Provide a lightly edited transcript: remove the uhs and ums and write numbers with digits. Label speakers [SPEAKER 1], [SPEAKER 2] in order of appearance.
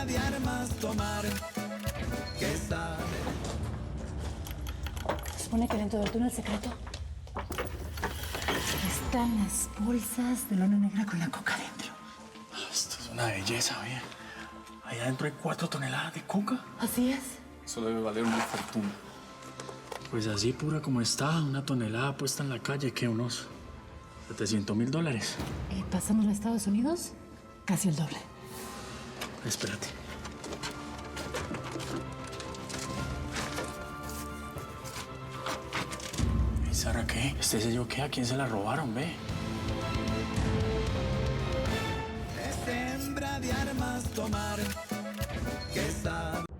[SPEAKER 1] de armas tomar, que sabe.
[SPEAKER 2] Se supone que dentro del túnel secreto están las bolsas de lona negra con la coca dentro.
[SPEAKER 3] Esto es una belleza, oye. Allá adentro hay 4 toneladas de coca.
[SPEAKER 2] Así es.
[SPEAKER 3] Eso debe valer una fortuna. Pues así pura como está, una tonelada puesta en la calle, ¿qué? Unos $700,000.
[SPEAKER 2] Pasamos a Estados Unidos, casi el doble.
[SPEAKER 3] Espérate. ¿Y Sara qué? ¿Este sello qué? ¿A quién se la robaron, ve?
[SPEAKER 1] Es hembra de armas tomar, que sabe.